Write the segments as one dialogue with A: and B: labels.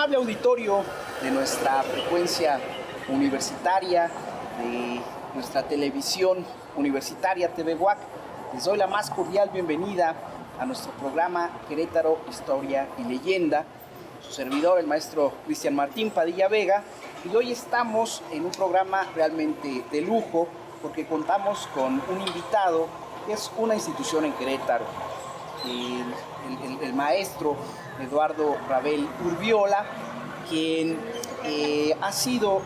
A: amable auditorio de nuestra frecuencia universitaria, de nuestra televisión universitaria TV UAC, les doy la más cordial bienvenida a nuestro programa Querétaro, Historia y Leyenda. Su servidor, el maestro Cristian Martín Padilla Vega, y hoy estamos en un programa realmente de lujo porque contamos con un invitado que es una institución en Querétaro, el maestro Eduardo Rabel Urbiola, quien ha sido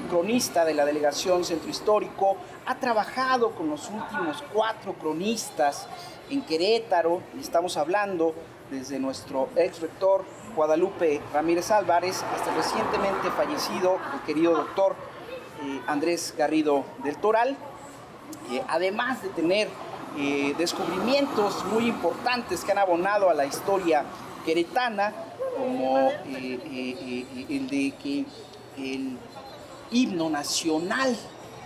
A: cronista de la Delegación Centro Histórico, ha trabajado con los últimos 4 cronistas en Querétaro, y estamos hablando desde nuestro ex rector Guadalupe Ramírez Álvarez hasta recientemente fallecido el querido doctor Andrés Garrido del Toral, además de tener descubrimientos muy importantes que han abonado a la historia queretana, como el de que el himno nacional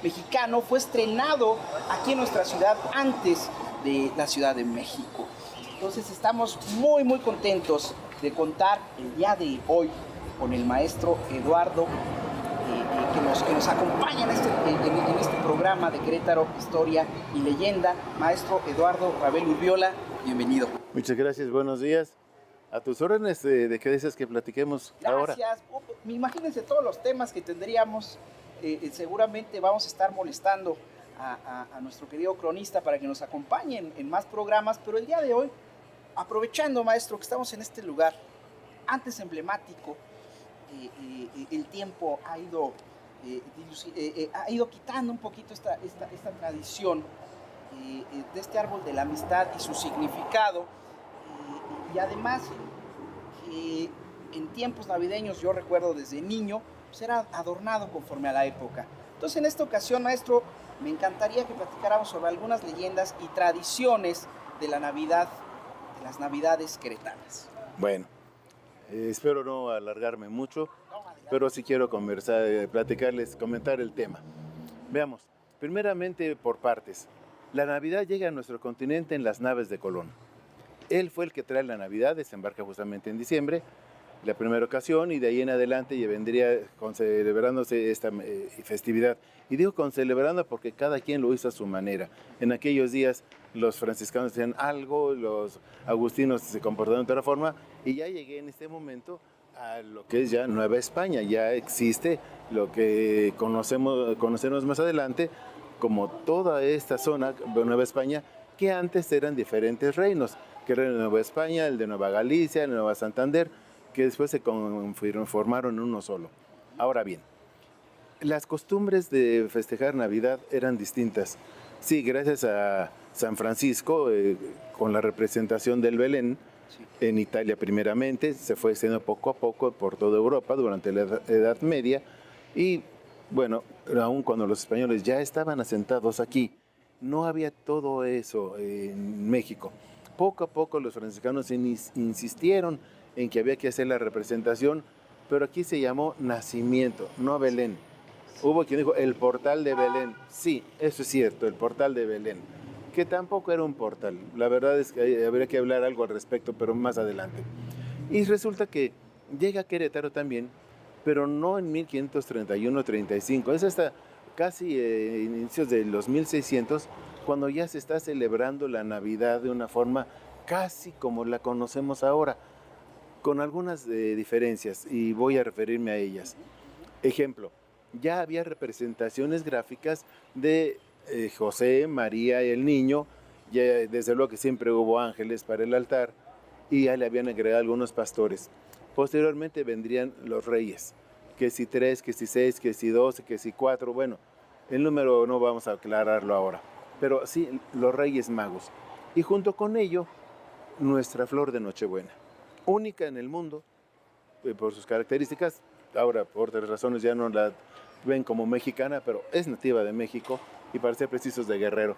A: mexicano fue estrenado aquí en nuestra ciudad antes de la Ciudad de México. Entonces estamos muy contentos de contar el día de hoy con el maestro Eduardo que nos acompaña en este programa de Querétaro, Historia y Leyenda. Maestro Eduardo Rabel Urbiola, bienvenido.
B: Muchas gracias, buenos días. A tus órdenes, ¿de qué dices que platiquemos ahora?
A: Gracias. Imagínense todos los temas que tendríamos. Seguramente vamos a estar molestando a nuestro querido cronista para que nos acompañen en más programas, pero el día de hoy, aprovechando, maestro, que estamos en este lugar antes emblemático, el tiempo ha ido quitando un poquito esta tradición de este árbol de la amistad y su significado, y además en tiempos navideños, yo recuerdo desde niño, pues era adornado conforme a la época. Entonces, en esta ocasión, maestro, me encantaría que platicáramos sobre algunas leyendas y tradiciones de la Navidad, de las Navidades queretanas.
B: Bueno, espero no alargarme mucho, pero sí quiero conversar, platicarles, comentar el tema. Veamos, primeramente por partes. La Navidad llega a nuestro continente en las naves de Colón. Él fue el que trae la Navidad, desembarca justamente en diciembre, la primera ocasión, y de ahí en adelante ya vendría celebrándose esta festividad. Y digo con celebrando porque cada quien lo hizo a su manera. En aquellos días los franciscanos hacían algo, los agustinos se comportaron de otra forma, y ya llegué en este momento a lo que es ya Nueva España. Ya existe lo que conoceremos más adelante como toda esta zona de Nueva España, que antes eran diferentes reinos, que era el de Nueva España, el de Nueva Galicia, el de Nueva Santander, que después se formaron en uno solo. Ahora bien, las costumbres de festejar Navidad eran distintas. Sí, gracias a San Francisco, con la representación del Belén, sí, en Italia primeramente, se fue haciendo poco a poco por toda Europa durante la Edad Media, y bueno, aún cuando los españoles ya estaban asentados aquí, no había todo eso en México. Poco a poco los franciscanos insistieron en que había que hacer la representación, pero aquí se llamó nacimiento, no Belén. Hubo quien dijo el portal de Belén. Sí, eso es cierto, el portal de Belén, que tampoco era un portal. La verdad es que habría que hablar algo al respecto, pero más adelante. Y resulta que llega a Querétaro también, pero no en 1531-35, es hasta casi inicios de los 1600, cuando ya se está celebrando la Navidad de una forma casi como la conocemos ahora, con algunas diferencias, y voy a referirme a ellas. Ejemplo, ya había representaciones gráficas de José, María y el niño, ya desde luego que siempre hubo ángeles para el altar, y ya le habían agregado algunos pastores. Posteriormente vendrían los reyes, que si 3, que si 6, que si 12, que si 4, bueno, el número no vamos a aclararlo ahora, pero sí, los reyes magos. Y junto con ello, nuestra flor de Nochebuena, única en el mundo por sus características. Ahora, por otras razones, ya no la ven como mexicana, pero es nativa de México y, para ser precisos, de Guerrero.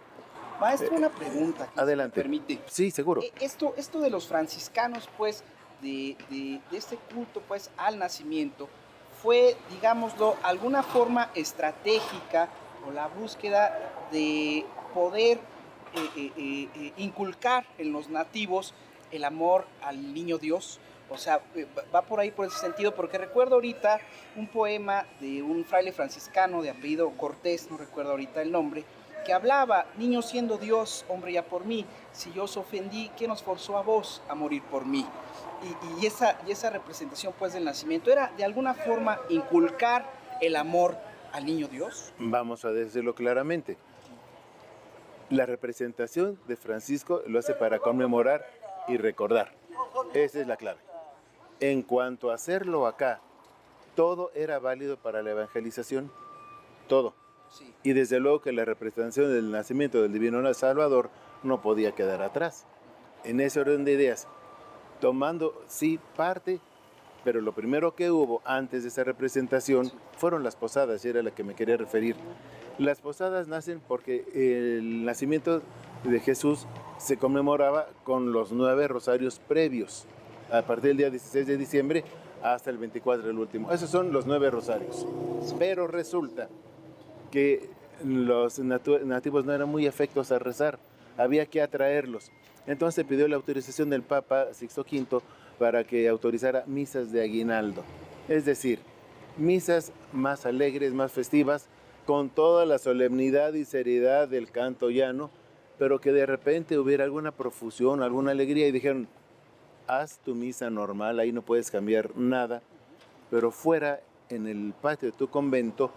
A: Maestro, una pregunta, que
B: adelante.
A: Si me permite.
B: Sí, seguro.
A: Esto de los franciscanos, pues, de este culto, pues, al nacimiento, fue, digámoslo, alguna forma estratégica o la búsqueda de poder inculcar en los nativos el amor al niño Dios, O sea, va por ahí, por ese sentido, porque recuerdo ahorita un poema de un fraile franciscano de apellido Cortés, no recuerdo ahorita el nombre, que hablaba: niño siendo Dios, hombre ya por mí, si yo os ofendí, ¿quién os forzó a vos a morir por mí? Y esa representación pues del nacimiento era de alguna forma inculcar el amor al niño Dios.
B: Vamos a decirlo claramente. La representación de Francisco lo hace para conmemorar y recordar. Esa es la clave. En cuanto a hacerlo acá, todo era válido para la evangelización, todo.
A: Sí.
B: Y desde luego que la representación del nacimiento del Divino Salvador no podía quedar atrás. En ese orden de ideas, tomando sí parte, pero lo primero que hubo antes de esa representación fueron las posadas, y era a la que me quería referir. Las posadas nacen porque el nacimiento de Jesús se conmemoraba con los 9 rosarios previos, a partir del día 16 de diciembre hasta el 24 del último. Esos son los 9 rosarios. Pero resulta que los nativos no eran muy afectos a rezar, había que atraerlos. Entonces pidió la autorización del Papa Sixto V para que autorizara misas de aguinaldo. Es decir, misas más alegres, más festivas, con toda la solemnidad y seriedad del canto llano, pero que de repente hubiera alguna profusión, alguna alegría, y dijeron: haz tu misa normal, ahí no puedes cambiar nada, pero fuera, en el patio de tu convento,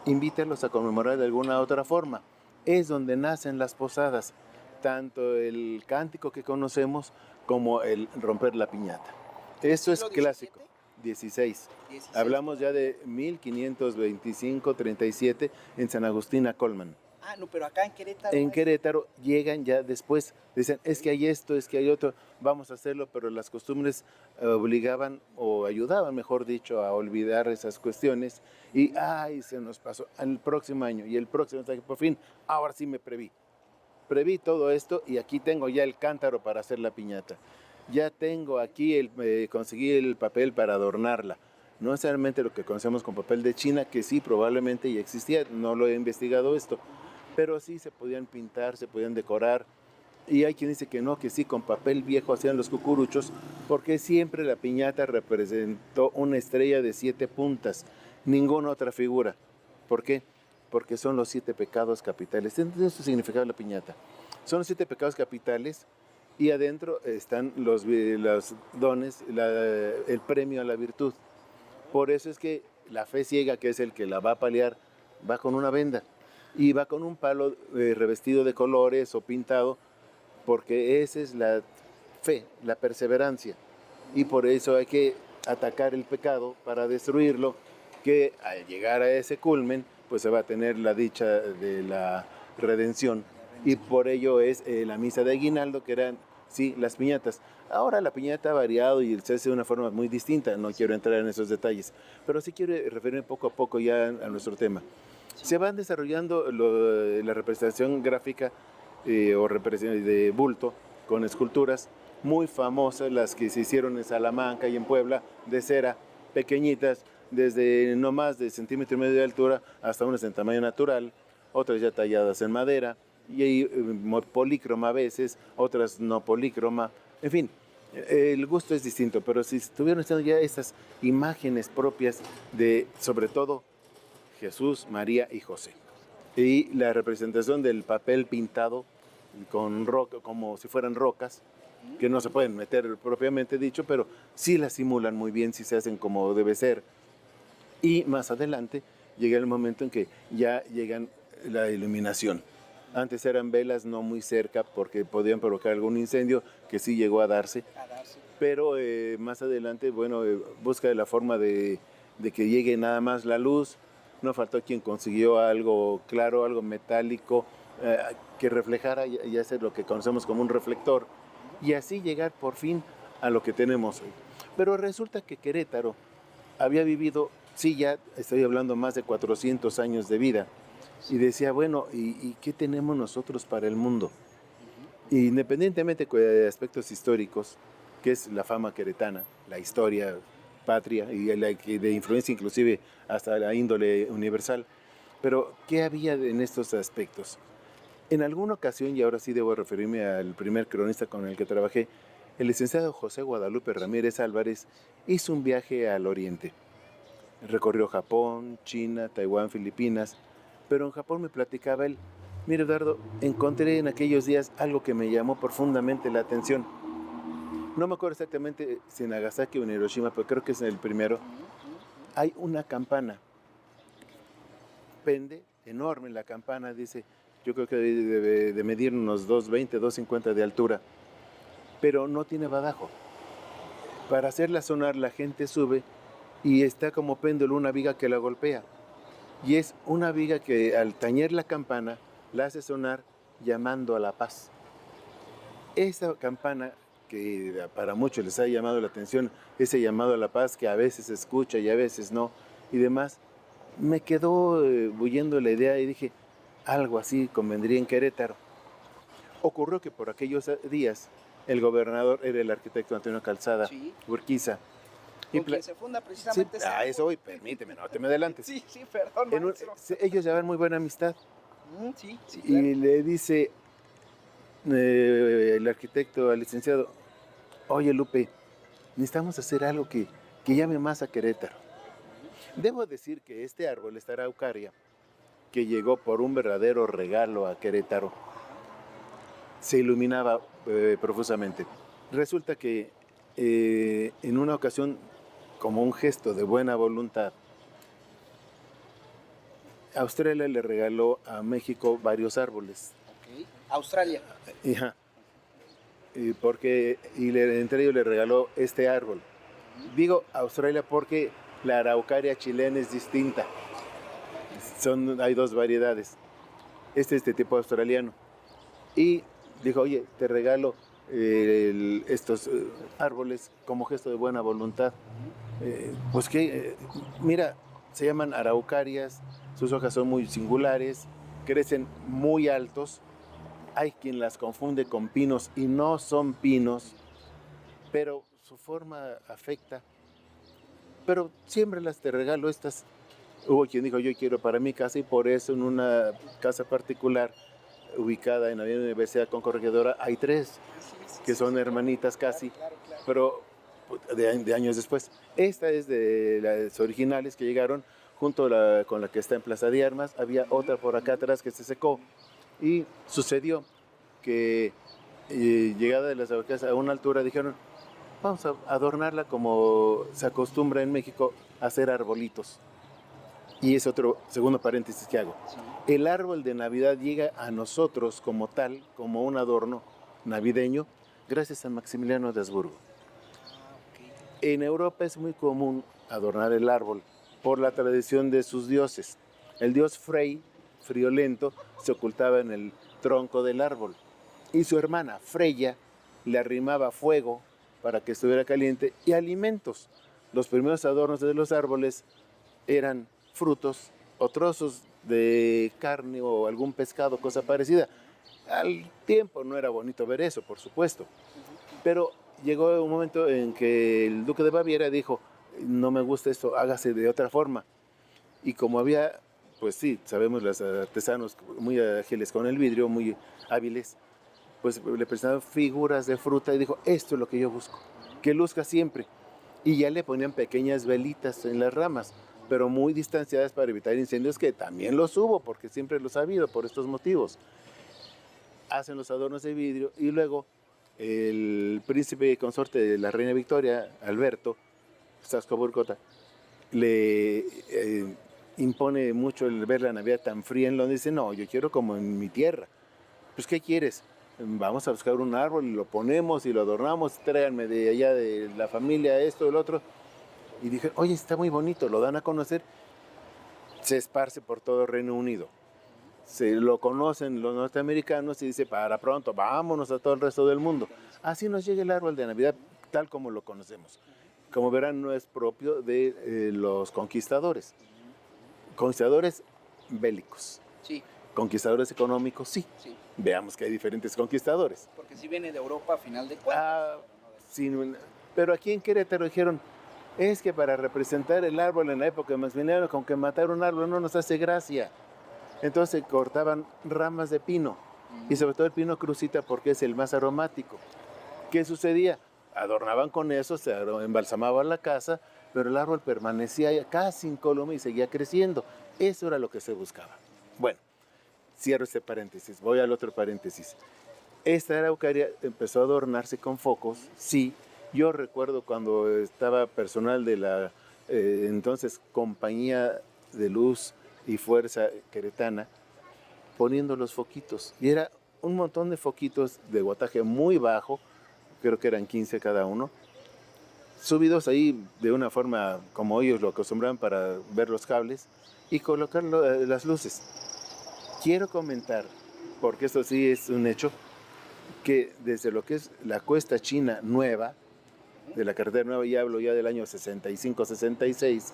B: invítalos a conmemorar de alguna otra forma. Es donde nacen las posadas, tanto el cántico que conocemos como el romper la piñata. Eso es clásico. 16. Hablamos ya de 1525-37 en San Agustín a Colman.
A: Ah, no, pero acá en Querétaro.
B: En Querétaro llegan ya después, dicen: es que hay esto, es que hay otro, vamos a hacerlo, pero las costumbres obligaban o ayudaban, mejor dicho, a olvidar esas cuestiones, y ay, se nos pasó el próximo año y el próximo, hasta que por fin, ahora sí me preví todo esto, y aquí tengo ya el cántaro para hacer la piñata, ya tengo aquí, conseguí el papel para adornarla. No necesariamente lo que conocemos con papel de China, que sí, probablemente ya existía, no lo he investigado esto, pero sí se podían pintar, se podían decorar. Y hay quien dice que no, que sí, con papel viejo hacían los cucuruchos, porque siempre la piñata representó una estrella de 7 puntas, ninguna otra figura. ¿Por qué? Porque son los 7 pecados capitales. Entonces, eso significaba la piñata. Son los 7 pecados capitales, y adentro están los dones, el premio a la virtud. Por eso es que la fe ciega, que es el que la va a paliar, va con una venda y va con un palo revestido de colores o pintado, porque esa es la fe, la perseverancia. Y por eso hay que atacar el pecado para destruirlo, que al llegar a ese culmen, pues se va a tener la dicha de la redención. Y por ello es la misa de aguinaldo, que eran, sí, las piñatas. Ahora la piñata ha variado y se hace de una forma muy distinta, no quiero entrar en esos detalles, pero sí quiero referirme poco a poco ya a nuestro tema. Se van desarrollando la representación gráfica o representación de bulto con esculturas muy famosas, las que se hicieron en Salamanca y en Puebla, de cera, pequeñitas, desde no más de 1,5 centímetros de altura hasta unas en tamaño natural, otras ya talladas en madera, y hay polícroma a veces, otras no polícroma, en fin. El gusto es distinto, pero si estuvieron haciendo ya estas imágenes propias de, sobre todo, Jesús, María y José. Y la representación del papel pintado con roca, como si fueran rocas, que no se pueden meter propiamente dicho, pero sí las simulan muy bien, sí se hacen como debe ser. Y más adelante llega el momento en que ya llegan la iluminación. Antes eran velas no muy cerca porque podían provocar algún incendio, que sí llegó a darse. Pero más adelante, bueno, busca la forma de que llegue nada más la luz. No faltó quien consiguió algo claro, algo metálico, que reflejara y hacer lo que conocemos como un reflector. Y así llegar por fin a lo que tenemos hoy. Pero resulta que Querétaro había vivido, sí, ya estoy hablando más de 400 años de vida. Y decía, bueno, ¿y qué tenemos nosotros para el mundo? Independientemente de aspectos históricos, que es la fama queretana, la historia patria y de influencia inclusive hasta la índole universal. Pero, ¿qué había en estos aspectos? En alguna ocasión, y ahora sí debo referirme al primer cronista con el que trabajé, el licenciado José Guadalupe Ramírez Álvarez hizo un viaje al oriente. Recorrió Japón, China, Taiwán, Filipinas, pero en Japón me platicaba él: mira, Eduardo, encontré en aquellos días algo que me llamó profundamente la atención. No me acuerdo exactamente si en Nagasaki o en Hiroshima, pero creo que es en el primero. Hay una campana, pende, enorme la campana, dice, yo creo que debe de medir unos 2.20, 2.50 de altura, pero no tiene badajo. Para hacerla sonar la gente sube y está como péndulo una viga que la golpea. Y es una viga que al tañer la campana la hace sonar llamando a la paz. Esa campana que para muchos les ha llamado la atención, ese llamado a la paz que a veces se escucha y a veces no y demás, me quedó bulliendo la idea y dije, algo así convendría en Querétaro. Ocurrió que por aquellos días el gobernador era el arquitecto Antonio Calzada,
A: Sí.
B: Urquiza.
A: Con quien se funda precisamente esa...
B: Eso hoy, permíteme, no te me adelantes.
A: Sí, perdón, maestro.
B: Ellos llevan muy buena amistad.
A: Sí,
B: Y
A: claro.
B: le dice el arquitecto al licenciado, oye Lupe, necesitamos hacer algo que llame más a Querétaro. Debo decir que este árbol, esta araucaria, que llegó por un verdadero regalo a Querétaro, se iluminaba profusamente. Resulta que en una ocasión, como un gesto de buena voluntad, Australia le regaló a México varios árboles.
A: Okay. Australia.
B: Ajá. Entre ellos le regaló este árbol. Digo Australia porque la araucaria chilena es distinta. Hay dos variedades. Este es de tipo australiano. Y dijo, oye, te regalo estos árboles como gesto de buena voluntad. Mira, se llaman araucarias, sus hojas son muy singulares, crecen muy altos. Hay quien las confunde con pinos y no son pinos, pero su forma afecta. Pero siémbralas, te regalo estas. Hubo quien dijo, yo quiero para mi casa, y por eso en una casa particular ubicada en la Universidad Concorregidora hay 3 que son hermanitas casi, pero de años después. Esta es de las originales que llegaron junto con la que está en Plaza de Armas. Había otra por acá atrás que se secó y sucedió que llegada de las araucarias a una altura dijeron, vamos a adornarla como se acostumbra en México a hacer arbolitos. Y es otro segundo paréntesis que hago. Sí. El árbol de Navidad llega a nosotros como tal, como un adorno navideño, gracias a Maximiliano de Habsburgo. Okay. En Europa es muy común adornar el árbol por la tradición de sus dioses. El dios Frey, friolento, se ocultaba en el tronco del árbol. Y su hermana, Freya, le arrimaba fuego para que estuviera caliente y alimentos. Los primeros adornos de los árboles eran frutos o trozos de carne o algún pescado, cosa parecida. Al tiempo no era bonito ver eso, por supuesto. Pero llegó un momento en que el duque de Baviera dijo, no me gusta esto, hágase de otra forma. Y como había, pues sí, sabemos los artesanos muy ágiles con el vidrio, muy hábiles, pues le presentaron figuras de fruta y dijo, esto es lo que yo busco, que luzca siempre. Y ya le ponían pequeñas velitas en las ramas, pero muy distanciadas para evitar incendios, que también los hubo, porque siempre los ha habido por estos motivos. Hacen los adornos de vidrio y luego el príncipe consorte de la reina Victoria, Alberto Saxe-Coburg-Gotha, le impone mucho el ver la Navidad tan fría en Londres. Dice, no, yo quiero como en mi tierra. Pues, ¿qué quieres? Vamos a buscar un árbol y lo ponemos y lo adornamos, tráiganme de allá de la familia esto, el otro. Y dije, oye, está muy bonito, lo dan a conocer, se esparce por todo el Reino Unido. Se lo conocen los norteamericanos y dice, para pronto, vámonos a todo el resto del mundo. Así nos llega el árbol de Navidad tal como lo conocemos. Como verán, no es propio de los conquistadores. Conquistadores bélicos.
A: Sí.
B: Conquistadores económicos, sí. Veamos que hay diferentes conquistadores.
A: Porque si viene de Europa a final de cuentas.
B: Sí, pero aquí en Querétaro dijeron, es que para representar el árbol en la época de Maximiliano, con que matar un árbol no nos hace gracia. Entonces cortaban ramas de pino, y sobre todo el pino crucita porque es el más aromático. ¿Qué sucedía? adornaban con eso, se embalsamaba la casa, pero el árbol permanecía casi incólume y seguía creciendo. Eso era lo que se buscaba. Bueno, cierro este paréntesis, voy al otro paréntesis. Esta araucaria empezó a adornarse con focos, sí. Yo recuerdo cuando estaba personal de la entonces Compañía de Luz y Fuerza Queretana, poniendo los foquitos. Y era un montón de foquitos de wattaje muy bajo, creo que eran 15 cada uno, subidos ahí de una forma como ellos lo acostumbraban para ver los cables y colocar las luces. Quiero comentar, porque esto sí es un hecho, que desde lo que es la Cuesta China Nueva, de la carretera nueva, y hablo ya del año 65-66,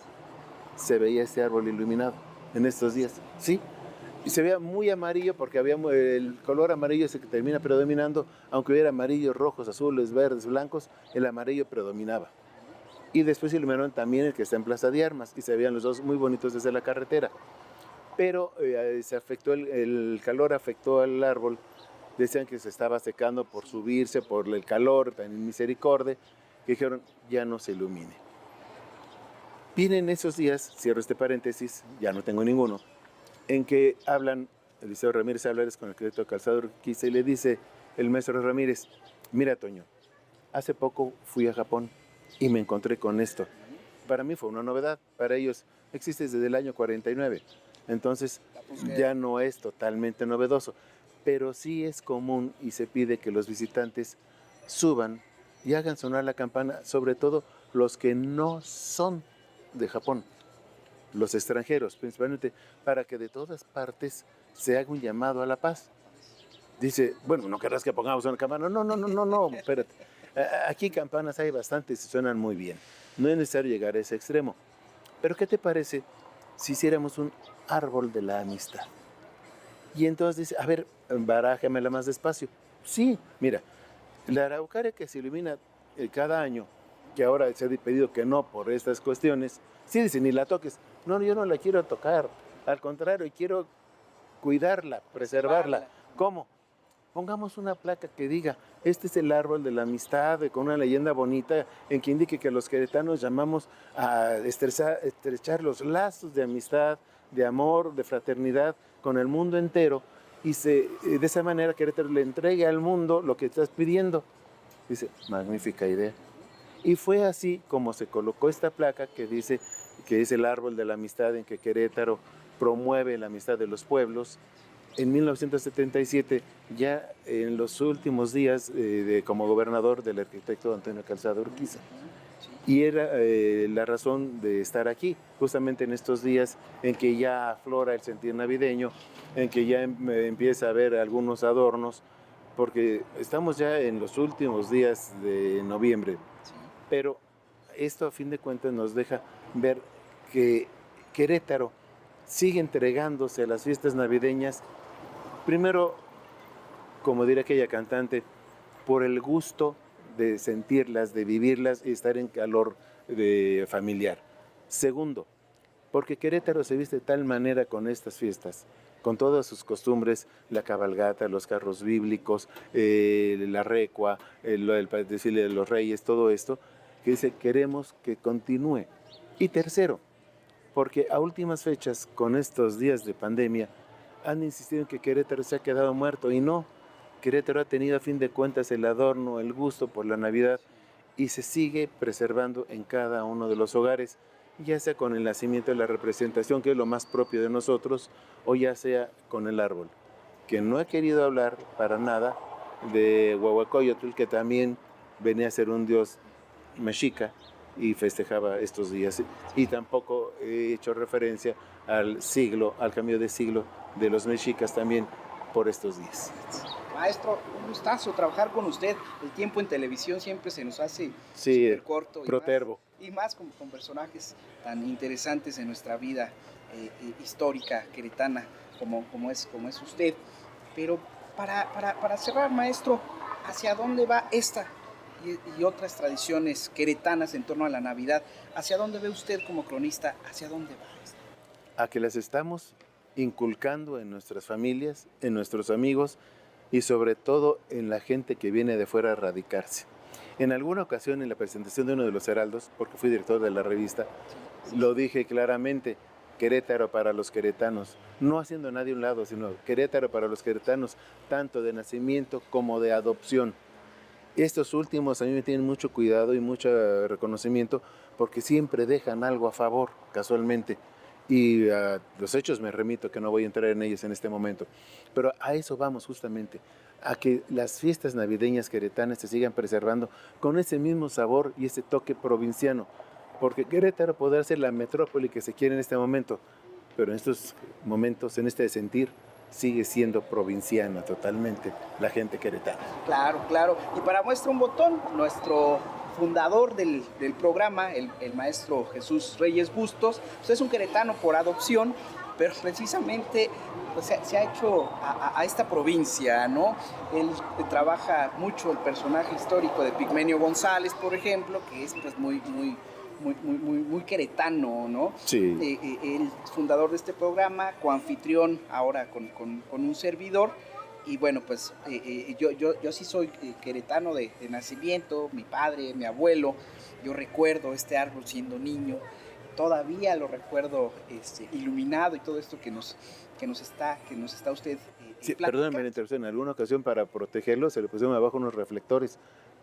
B: se veía este árbol iluminado en estos días, ¿sí? Y se veía muy amarillo porque había el color amarillo es el que termina predominando, aunque hubiera amarillos, rojos, azules, verdes, blancos, el amarillo predominaba. Y después iluminaron también el que está en Plaza de Armas y se veían los dos muy bonitos desde la carretera. Pero se afectó el calor afectó al árbol. Decían que se estaba secando por subirse, por el calor, tan misericordia, que dijeron ya no se ilumine. Vienen esos días, cierro este paréntesis, ya no tengo ninguno, en que hablan, Eliseo Ramírez habla con el crédito Calzado Urquiza y le dice el maestro Ramírez, mira Toño, hace poco fui a Japón y me encontré con esto. Para mí fue una novedad, para ellos existe desde el año 49, entonces ya no es totalmente novedoso, pero sí es común y se pide que los visitantes suban y hagan sonar la campana, sobre todo los que no son de Japón, los extranjeros, principalmente, para que de todas partes se haga un llamado a la paz. Dice, bueno, ¿no querrás que pongamos una campana? No, espérate. Aquí campanas hay bastantes y suenan muy bien. No es necesario llegar a ese extremo. Pero ¿qué te parece si hiciéramos un árbol de la amistad? Y entonces dice, a ver, barájamela más despacio. Sí, mira, la araucaria que se ilumina cada año, que ahora se ha pedido que no por estas cuestiones, sí dice, ni la toques. No, yo no la quiero tocar. Al contrario, quiero cuidarla, preservarla. ¿Cómo? Pongamos una placa que diga, este es el árbol de la amistad, con una leyenda bonita en que indique que los queretanos llamamos a estrechar los lazos de amistad, de amor, de fraternidad con el mundo entero, y de esa manera Querétaro le entregue al mundo lo que estás pidiendo. Dice, magnífica idea. Y fue así como se colocó esta placa que dice que es el árbol de la amistad en que Querétaro promueve la amistad de los pueblos. En 1977, ya en los últimos días como gobernador del arquitecto Antonio Calzado Urquiza. Y era la razón de estar aquí, justamente en estos días en que ya aflora el sentir navideño, en que ya empieza a haber algunos adornos, porque estamos ya en los últimos días de noviembre. Pero esto a fin de cuentas nos deja ver que Querétaro sigue entregándose a las fiestas navideñas, primero, como diría aquella cantante, por el gusto de sentirlas, de vivirlas y estar en calor familiar. Segundo, porque Querétaro se viste de tal manera con estas fiestas, con todas sus costumbres, la cabalgata, los carros bíblicos, la recua, el desfile de los reyes, todo esto, que dice, queremos que continúe. Y tercero, porque a últimas fechas, con estos días de pandemia, han insistido en que Querétaro se ha quedado muerto, y no. Querétaro ha tenido a fin de cuentas el adorno, el gusto por la Navidad, y se sigue preservando en cada uno de los hogares, ya sea con el nacimiento de la representación, que es lo más propio de nosotros, o ya sea con el árbol, que no he querido hablar para nada de Huehuecoyotl, que también venía a ser un dios mexica y festejaba estos días, y tampoco he hecho referencia al cambio de siglo de los mexicas también por estos días.
A: Maestro, un gustazo trabajar con usted. El tiempo en televisión siempre se nos hace
B: súper
A: corto.
B: Protervo.
A: Y más con personajes tan interesantes en nuestra vida histórica queretana como es usted. Pero para cerrar, maestro, ¿hacia dónde va esta y otras tradiciones queretanas en torno a la Navidad? ¿Hacia dónde ve usted como cronista? ¿Hacia dónde va?
B: A que las estamos inculcando en nuestras familias, en nuestros amigos y sobre todo en la gente que viene de fuera a radicarse. En alguna ocasión en la presentación de uno de los heraldos, porque fui director de la revista, lo dije claramente: Querétaro para los queretanos, no haciendo a nadie a un lado, sino Querétaro para los queretanos, tanto de nacimiento como de adopción. Estos últimos a mí me tienen mucho cuidado y mucho reconocimiento porque siempre dejan algo a favor, casualmente. Y a los hechos me remito, que no voy a entrar en ellos en este momento. Pero a eso vamos justamente, a que las fiestas navideñas queretanas se sigan preservando con ese mismo sabor y ese toque provinciano. Porque Querétaro podrá ser la metrópoli que se quiere en este momento, pero en estos momentos, en este sentir, sigue siendo provinciana totalmente la gente queretana.
A: Claro, claro. Y para muestra un botón, nuestro fundador del programa, el maestro Jesús Reyes Bustos, pues es un queretano por adopción, pero precisamente pues, se ha hecho a esta provincia, ¿no? Él trabaja mucho el personaje histórico de Pigmenio González, por ejemplo, que es pues muy queretano, ¿no?
B: Sí.
A: El fundador de este programa, coanfitrión ahora con un servidor. Y bueno, pues yo sí soy queretano de nacimiento, mi padre, mi abuelo. Yo recuerdo este árbol siendo niño, todavía lo recuerdo iluminado y todo esto que nos está usted
B: Sí,
A: platicando.
B: perdóname la interrupción, en alguna ocasión para protegerlo se le pusieron abajo unos reflectores,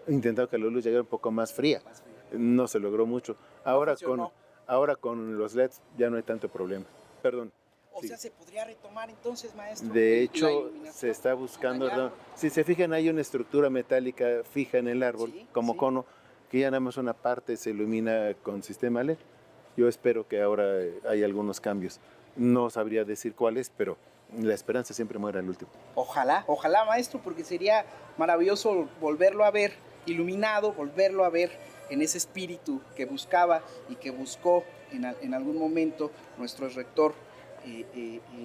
B: intentando que la luz llegara un poco más fría. No se logró mucho. Ahora con los LEDs ya no hay tanto problema. Perdón.
A: O sea, ¿se podría retomar entonces, maestro?
B: De hecho, se está buscando, si se fijan, hay una estructura metálica fija en el árbol, como cono, que ya nada más una parte se ilumina con sistema LED. Yo espero que ahora hay algunos cambios. No sabría decir cuáles, pero la esperanza siempre muere al último.
A: Ojalá, maestro, porque sería maravilloso volverlo a ver iluminado, volverlo a ver en ese espíritu que buscaba y que buscó en algún momento nuestro rector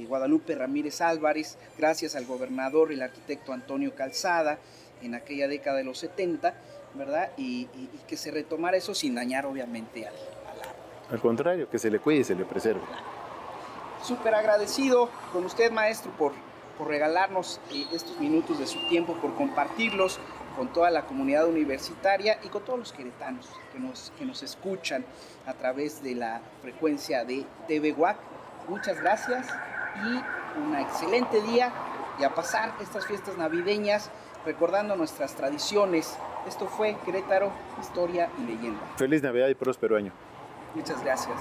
A: Guadalupe Ramírez Álvarez, gracias al gobernador, el arquitecto Antonio Calzada, en aquella década de los 70, ¿verdad? Y que se retomara eso sin dañar obviamente al árbol.
B: Al contrario, que se le cuide y se le preserve.
A: Súper agradecido con usted, maestro, por regalarnos estos minutos de su tiempo, por compartirlos con toda la comunidad universitaria y con todos los queretanos que nos escuchan a través de la frecuencia de TV UAC. Muchas gracias y un excelente día, y a pasar estas fiestas navideñas recordando nuestras tradiciones. Esto fue Querétaro, Historia y Leyenda.
B: Feliz Navidad y próspero año.
A: Muchas gracias.